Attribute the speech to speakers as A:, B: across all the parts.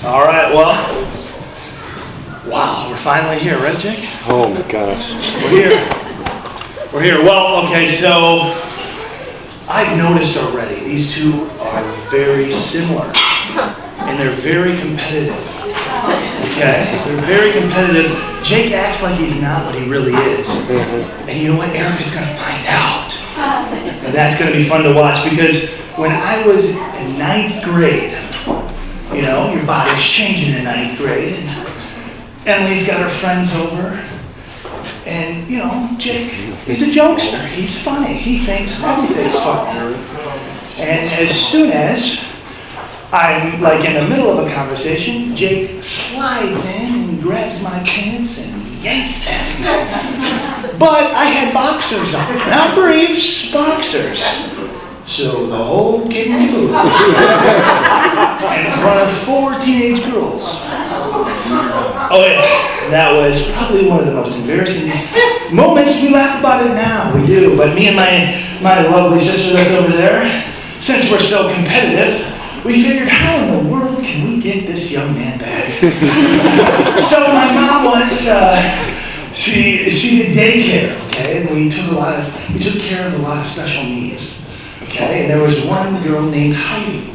A: All right, well, wow, we're finally here, right, Jake?
B: Oh my gosh.
A: We're here. We're here. Well, okay, so I've noticed already these two are very similar, and they're very competitive. Okay? They're very competitive. Jake acts like he's not what he really is. And you know what? Erika's going to find out. And that's going to be fun to watch because when I was in 9th grade, you know, your body's changing in 9th grade. And Emily's got her friends over. And, you know, Jake, he's a jokester. He's funny. He thinks everything's funny. And as soon as I'm like in the middle of a conversation, Jake slides in and grabs my pants and yanks them. But I had boxers on, not briefs, boxers. So the whole kit and caboodle. In front of 4 teenage girls. Oh yeah, that was probably one of the most embarrassing moments. We laugh about it now, we do. But me and my lovely sister that's over there, since we're so competitive, we figured, how in the world can we get this young man back? So my mom was, she did daycare, okay, and we took care of a lot of special needs, okay, and there was one girl named Heidi,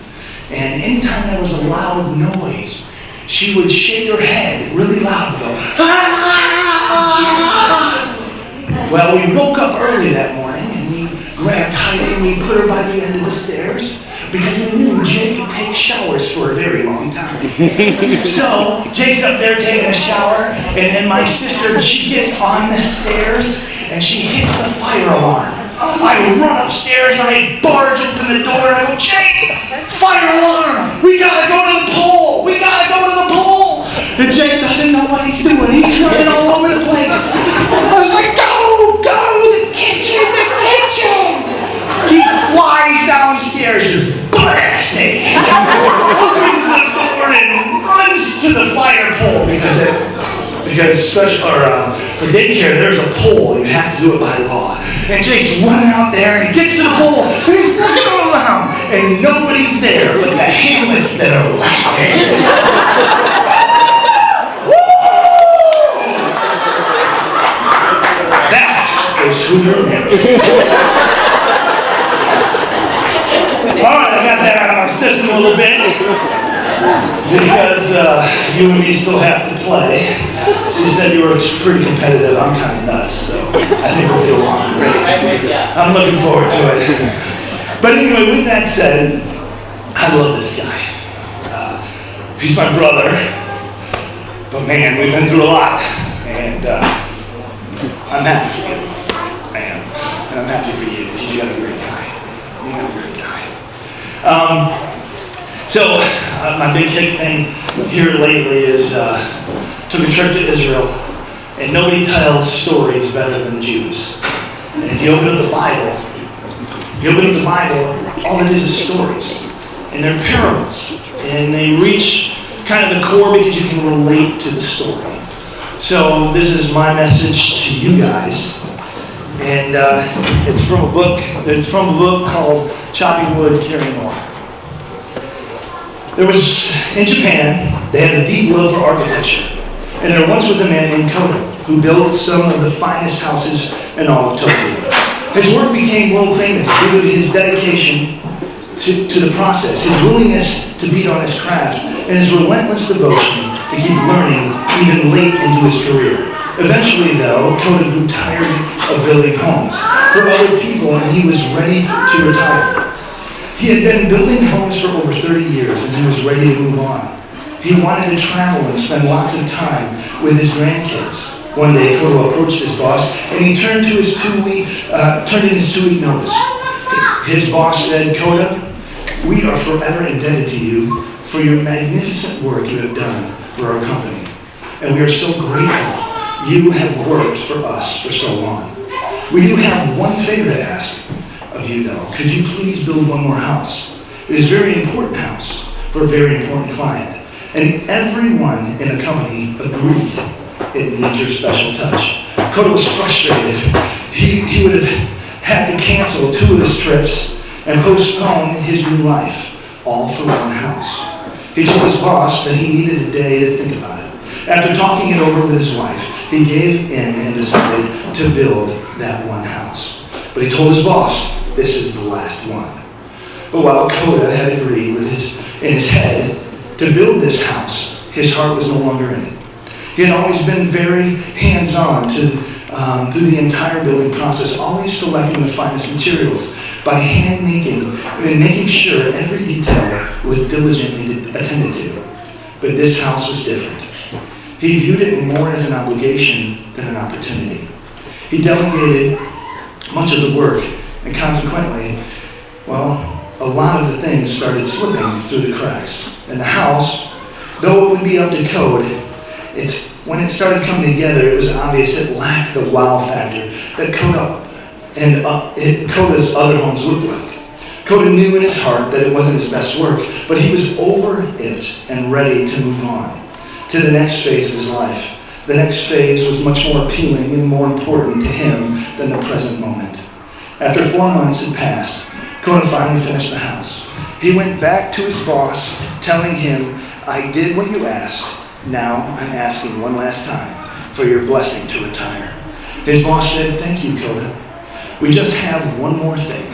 A: and anytime there was a loud noise, she would shake her head really loud and go, ah! Well, we woke up early that morning, and we grabbed Heidi and we put her by the end of the stairs, because we knew Jake could take showers for a very long time. So Jake's up there taking a shower, and then my sister, she gets on the stairs, and she hits the fire alarm. I run upstairs, I barge open the door, and I go, Jake, fire alarm! We gotta go to the pool! We gotta go to the pool! And Jake doesn't know what he's doing. He's running all over the place. I was like, go, the kitchen! He flies downstairs, butt-ass naked, opens the door and runs to the fire pole because for daycare there's a pole, you have to do it by law. And Jake's running out there and he gets to the pole and he's looking all around and nobody's there but the hamlets that are laughing. Woo! That is who you're marrying. Alright, I got that out of my system a little bit because you and me still have to play. She said you were pretty competitive. I'm kind of nuts, so I think we'll get along great. I'm looking forward to it. But anyway, with that said, I love this guy. He's my brother, but man, we've been through a lot, and I'm happy for you. I am, and I'm happy for you because you got a great guy. You got a great guy. So my big kick thing here lately is took a trip to Israel, and nobody tells stories better than Jews. And if you open up the Bible, all it is stories, and they're parables, and they reach kind of the core because you can relate to the story. So this is my message to you guys. And it's from a book called Chopping Wood, Carrying Water. There was, in Japan, they had a deep love for architecture. And there once was a man named Koda who built some of the finest houses in all of Tokyo. His work became world famous due to his dedication to the process, his willingness to beat on his craft, and his relentless devotion to keep learning even late into his career. Eventually, though, Koda grew tired of building homes for other people and he was ready to retire. He had been building homes for over 30 years and he was ready to move on. He wanted to travel and spend lots of time with his grandkids. One day, Koda approached his boss and he turned in his 2-week notice. His boss said, Koda, we are forever indebted to you for your magnificent work you have done for our company. And we are so grateful you have worked for us for so long. We do have one favor to ask of you, though. Could you please build one more house? It is a very important house for a very important client. And everyone in the company agreed it needs your special touch. Koda was frustrated. He would have had to cancel 2 of his trips and postpone his new life, all for one house. He told his boss that he needed a day to think about it. After talking it over with his wife, he gave in and decided to build that one house. But he told his boss, this is the last one. But while Coda had agreed in his head to build this house, his heart was no longer in it. He had always been very hands-on through the entire building process, always selecting the finest materials by hand making and making sure every detail was diligently attended to. But this house was different. He viewed it more as an obligation than an opportunity. He delegated much of the work, and consequently, a lot of the things started slipping through the cracks. And the house, though it would be up to code, when it started coming together, it was obvious it lacked the wow factor that Coda's other homes looked like. Coda knew in his heart that it wasn't his best work, but he was over it and ready to move on to the next phase of his life. The next phase was much more appealing and more important to him than the present moment. After 4 months had passed, Coda finally finished the house. He went back to his boss, telling him, I did what you asked. Now I'm asking one last time for your blessing to retire. His boss said, thank you, Coda. We just have one more thing.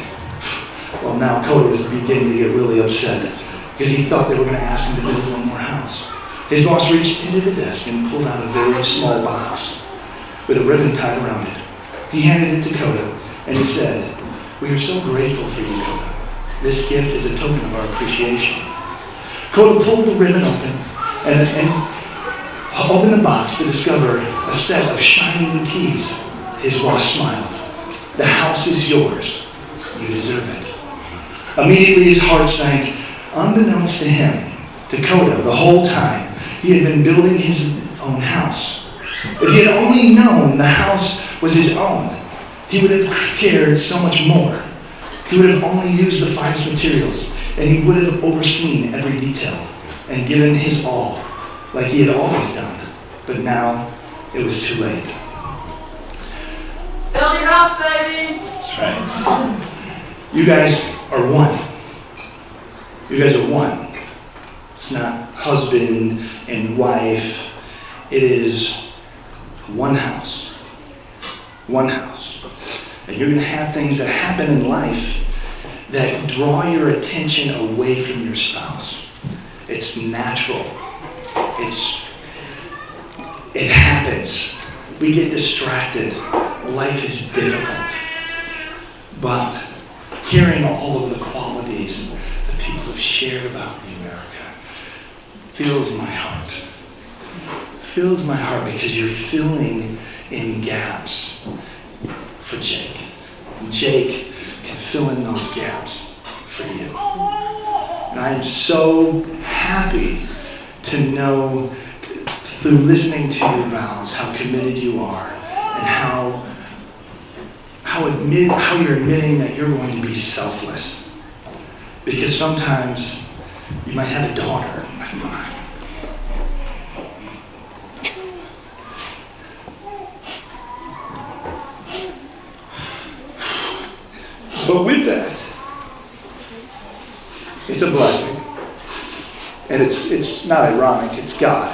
A: Well, now Coda was beginning to get really upset because he thought they were going to ask him to build one more house. His boss reached into the desk and pulled out a very small box with a ribbon tied around it. He handed it to Coda and he said, we are so grateful for you, Coda. This gift is a token of our appreciation. Coda pulled the ribbon open and opened the box to discover a set of shiny new keys. His boss smiled. The house is yours. You deserve it. Immediately his heart sank. Unbeknownst to him, to Coda, the whole time, he had been building his own house. If he had only known the house was his own, he would have cared so much more. He would have only used the finest materials, and he would have overseen every detail and given his all, like he had always done. But now, it was too late.
B: Build your house, baby!
A: That's right. You guys are one. You guys are one. It's not husband and wife. It is one house. One house. And you're going to have things that happen in life that draw your attention away from your spouse. It's natural. It happens. We get distracted. Life is difficult. But hearing all of the qualities that people have shared about you, Erika, fills my heart. Fills my heart because you're filling in gaps for Jake. And Jake can fill in those gaps for you. And I am so happy to know through listening to your vows how committed you are and how you're admitting that you're going to be selfless. Because sometimes you might have a daughter like mine. But with that, it's a blessing. And it's not ironic, it's God.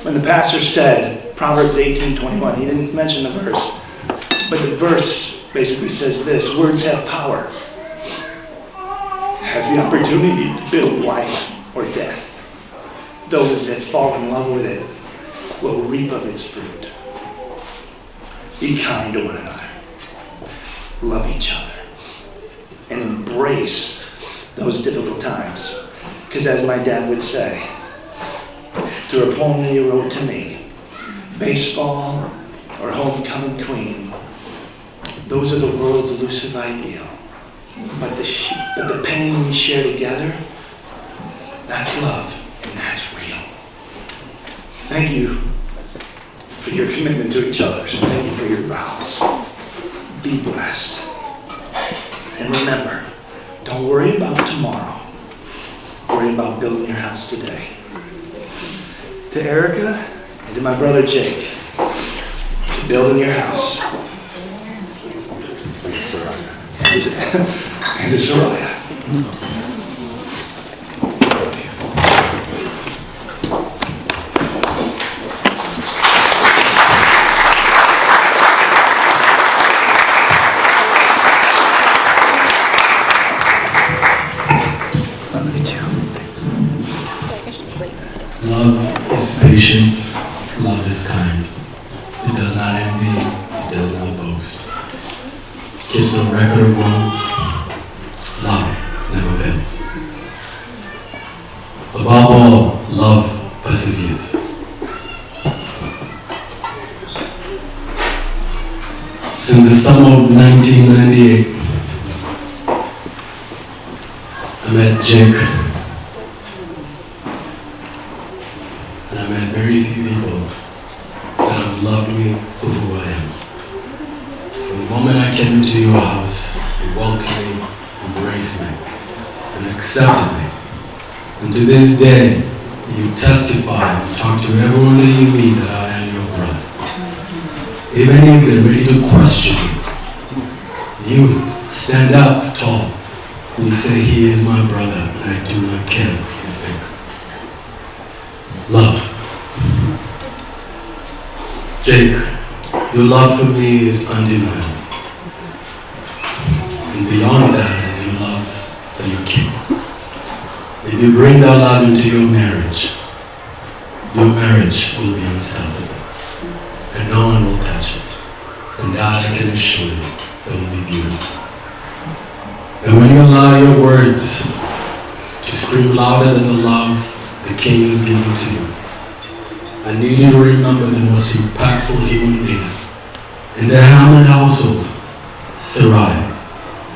A: When the pastor said, Proverbs 18:21, he didn't mention the verse. But the verse basically says this: words have power. Has the opportunity to build life or death. Those that fall in love with it will reap of its fruit. Be kind to one another. Love each other. And embrace those difficult times. Because as my dad would say, through a poem that he wrote to me, baseball or homecoming queen, those are the world's elusive ideal. But the pain we share together, that's love, and that's real. Thank you for your commitment to each other. Thank you for your vows. Be blessed. And remember, don't worry about tomorrow. Worry about building your house today. To Erika and to my brother Jake, to building your house. And to Soraya.
B: Love is patient, love is kind. It does not envy, it does not boast. Keeps no record of wrongs. Love never fails. Above all, love perseveres. Since the summer of 1998, I met Jake. And I met very few people that have loved me for who I am. From the moment I came into your house, you welcomed me, embraced me, and accepted me. And to this day, you testify and talk to everyone that you meet that I am your brother. Even if they're ready to question you, you stand up tall and you say, he is my brother, and I do not care what you think. Love. Jake, your love for me is undeniable. And beyond that is your love for your king. If you bring that love into your marriage will be unstoppable. And no one will touch it. And that I can assure you, it will be beautiful. And when you allow your words to scream louder than the love the king is giving to you, I need you to remember the most impactful human being in the Hammond household, Sarai.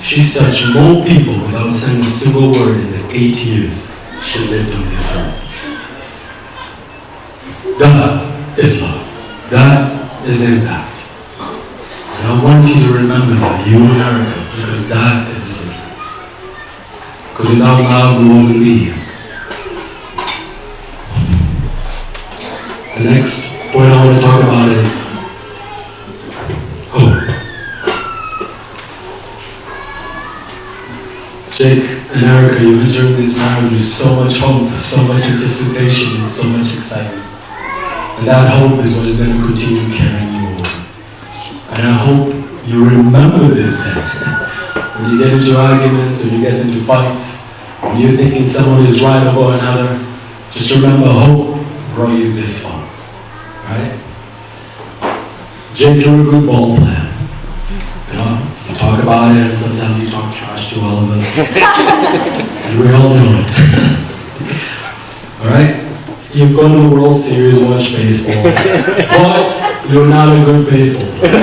B: She's touched more people without saying a single word in the 8 years she lived on this earth. That is love. That is impact. And I want you to remember that, you and Erika, because that is the difference. Because without love, we won't be here. The next point I want to talk about is hope. Jake and Erika, you're entering this marriage with so much hope, so much anticipation, and so much excitement. And that hope is what is going to continue carrying you over. And I hope you remember this day. When you get into arguments, when you get into fights, when you're thinking someone is right over another, just remember hope brought you this far. Right? Jake, you're a good ball player. You know, you talk about it and sometimes you talk trash to all of us. And we all know it. Alright? You've gone to the World Series, watched baseball, but you're not a good baseball player.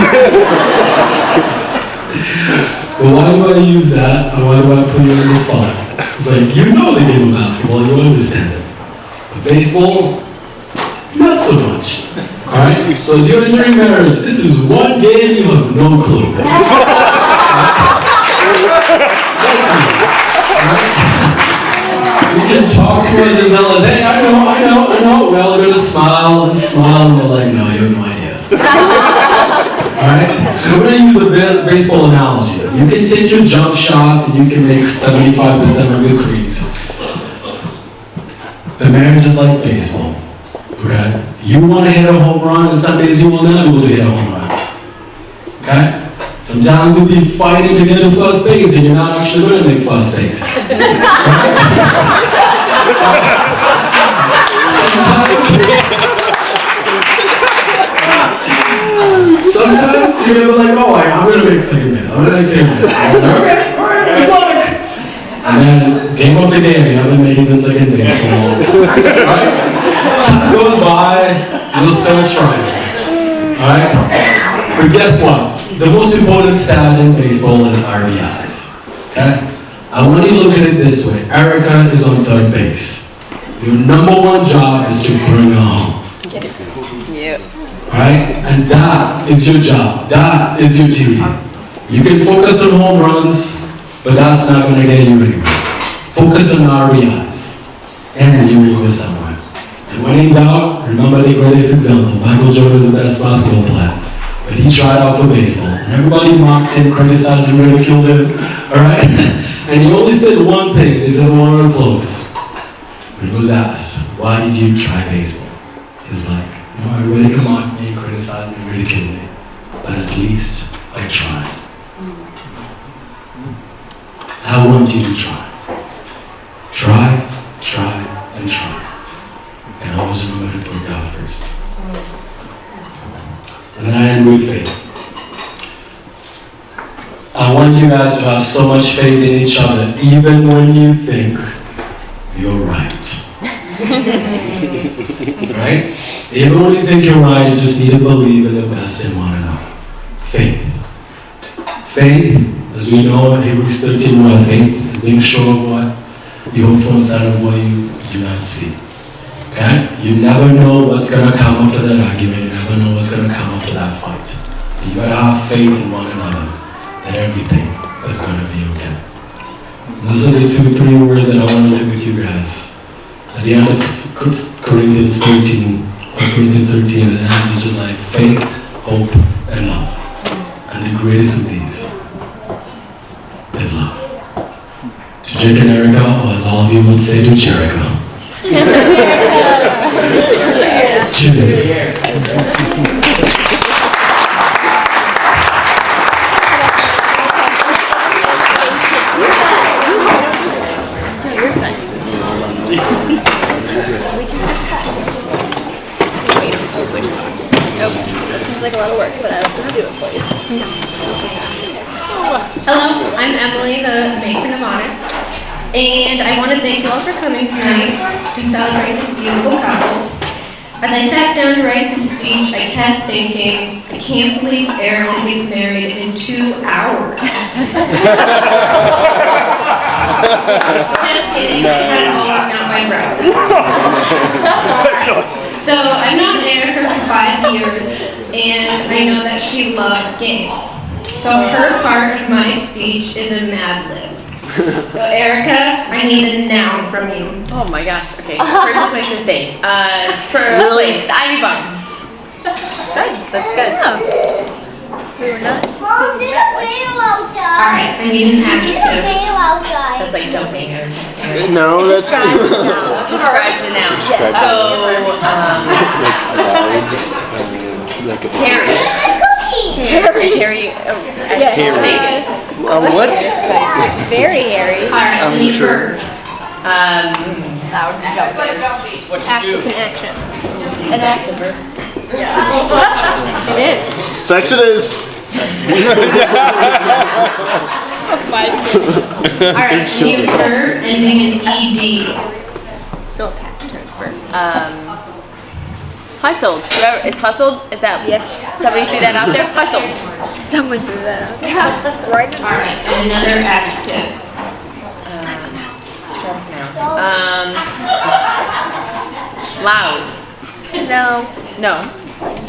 B: But why do I use that, and why do I put you in the spot? It's like, you know the game of basketball, you understand it. But baseball, not so much. Alright? So as you're entering marriage, this is one game you have no clue. You can talk to us and tell us, hey, I know. We're all going to smile, and we're like, no, you have no idea. Alright? So we're going to use a baseball analogy. You can take your jump shots and you can make 75% of your threes. The marriage is like baseball. Okay? You want to hit a home run, and some days you will not be able to hit a home run. Okay? Sometimes you'll be fighting to get to first base, and you're not actually going to make first base. Right? Sometimes you're going to be like, oh, I'm going to make second base. I'm going to make second base. Okay, all right, good luck. And then, game of the day, you haven't made it in second base for a long time. Right? Time goes by, you'll start striving. Alright? But guess what? The most important stat in baseball is RBIs. Okay? I want you to look at it this way. Erika is on third base. Your number one job is to bring her home.
C: Yep.
B: Alright? And that is your job. That is your duty. You can focus on home runs, but that's not going to get you anywhere. Focus on RBIs, and you will go somewhere. And when in doubt, remember the greatest example. Michael Jordan is the best basketball player, but he tried out for baseball. And everybody mocked him, criticized him, ridiculed him. Alright? And he only said one thing. He said, I want to close. When he was asked, why did you try baseball? He's like, everybody can mock me, criticize me, ridicule me. But at least I tried. I want you to try. Try, and try. And always remember to put God first. And then I end with faith. I want you guys to have so much faith in each other, even when you think you're right. Right? Even when you think you're right, you just need to believe in the best in one another. Faith. Faith, as we know in Hebrews 13, where faith is being sure of what you hope for instead of what you do not see. Okay? You never know what's going to come after that argument. You never know what's going to come after that fight. You got to have faith in one another that everything is going to be okay. And those are the 3 words that I want to leave with you guys. At the end of Corinthians 13, the answer is just like faith, hope, and love. And the greatest of these is love. To Jake and Erika, or as all of you would say, to Jericho. Cheers.
C: Like a lot of work, but I was going to do it for you. Hello, I'm Emily, the matron of honor, and I want to thank you all for coming tonight to celebrate this beautiful couple. As I sat down to write this speech, I kept thinking, I can't believe Erika gets married in 2 hours. Just kidding, I had it all worked out by breakfast. So I've known Erika for 5 years, and I know that she loves games. So her part of my speech is a Mad Lib. So Erika, I need a noun from you.
D: Oh my gosh, okay. Person, place, and thing. For place, the Ivy Barn. Good, that's good.
C: We were not anticipating that one.
D: Alright, I need an adjective. That's like jumping or something.
E: No, that's
D: Describes the noun. So, Harry. Harry.
E: what?
C: Very hairy.
D: Alright, I need verb.
C: Loud and jumping. Act with an action.
D: An active verb.
C: It is.
E: Sex it is.
D: Alright, I need a verb ending in ED.
C: Still a past tense verb.
D: Hustled. Whoever is hustled, is that
C: Yes.
D: somebody threw that out there? Hustled.
C: Someone threw that out. Right.
D: Alright, and another adjective. Loud.
C: No.
D: No.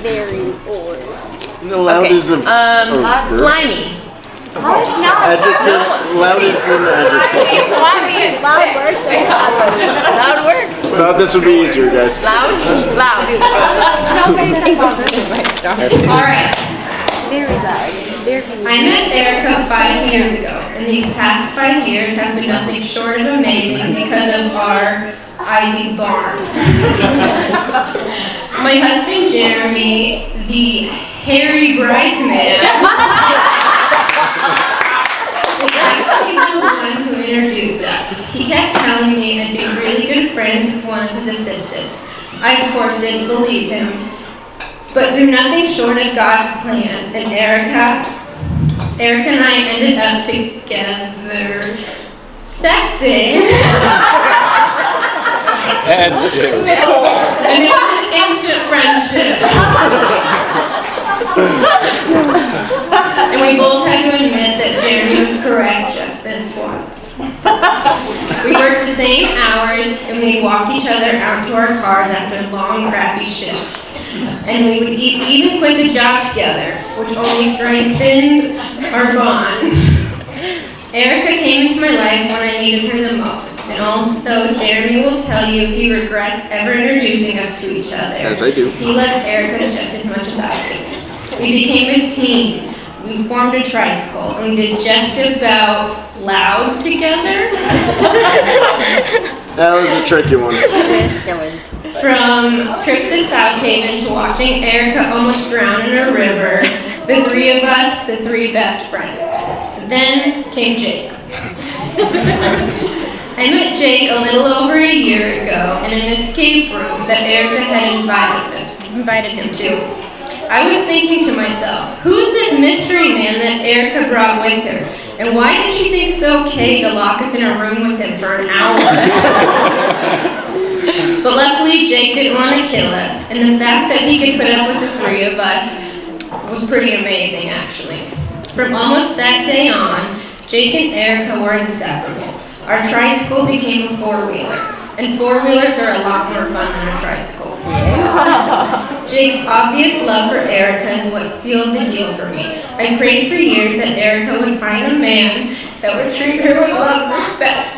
C: Very old.
E: Loud
D: Okay.
E: is a verb.
D: Slimy.
E: Adjective. Loud is an adjective.
C: Loud works.
D: Loud works.
E: Thought this would be easier, guys.
D: Loud. Loud. Alright.
C: Very loud. Very
D: I met Erika 5 years ago, and these past 5 years have been nothing short of amazing because of our Ivy barn. My husband Jeremy, the hairy bridesman, was actually the one who introduced us. He kept telling me I'd be really good friends with one of his assistants. I of course didn't believe him. But through nothing short of God's plan, and Erika and I ended up together sexing. And it was an instant friendship. And we both had to admit that Jeremy was correct just this once. We worked the same hours, and we walked each other out to our cars after long, crappy shifts. And we would even quit the job together, which only strengthened our bond. Erika came into my life when I needed her the most, and although Jeremy will tell you he regrets ever introducing us to each other,
E: As I do.
D: he loves Erika just as much as I do. We became a team. We formed a tricycle, and we did just about loud together.
E: That was a tricky one.
D: From trips to South Haven to watching Erika almost drown in a river, the three of us, the three best friends. Then came Jake.
C: I met Jake a little over a year ago in an escape room that Erika had invited him to. I was thinking to myself, who's this mystery man that Erika brought with her? And why did she think it's okay to lock us in a room with him for an hour? But luckily, Jake didn't want to kill us, and the fact that he could put up with the three of us was pretty amazing, actually. From almost that day on, Jake and Erika were inseparable. Our tricycle became a four-wheeler, and four-wheelers are a lot more fun than a tricycle. Jake's obvious love for Erika is what sealed the deal for me. I prayed for years that Erika would find a man that would treat her with love and respect.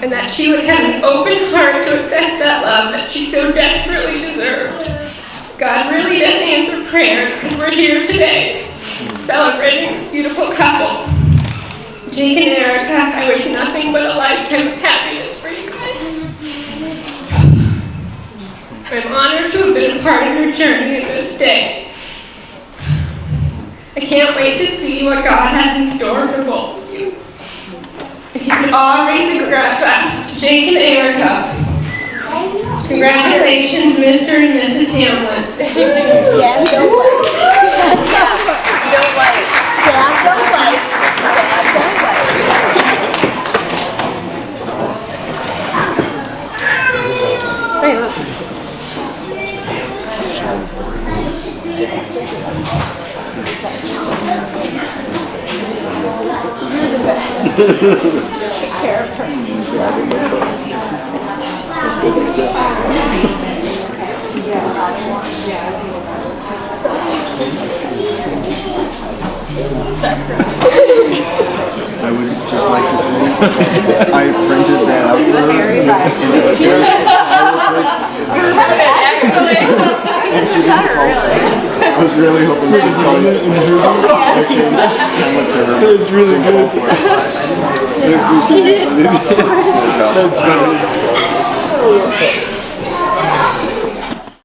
C: And that she would have an open heart to accept that love that she so desperately deserved. God really does answer prayers because we're here today, celebrating this beautiful couple. Jake and Erika, I wish nothing but a lifetime of happiness for you guys. I'm honored to have been a part of your journey in this day. I can't wait to see what God has in store for both of you. If you could all raise a glass to Jake and Erika. Congratulations, Mr. and Mrs. Hamlin.
F: Dad, don't wait. Dad, don't wait. Dad, don't wait. Dad, don't wait.
E: I would just like to say I printed that out for her and she didn't fall for it. I was really hoping she'd call it. I changed how much to her. It's really good. She didn't fall for it. That's funny.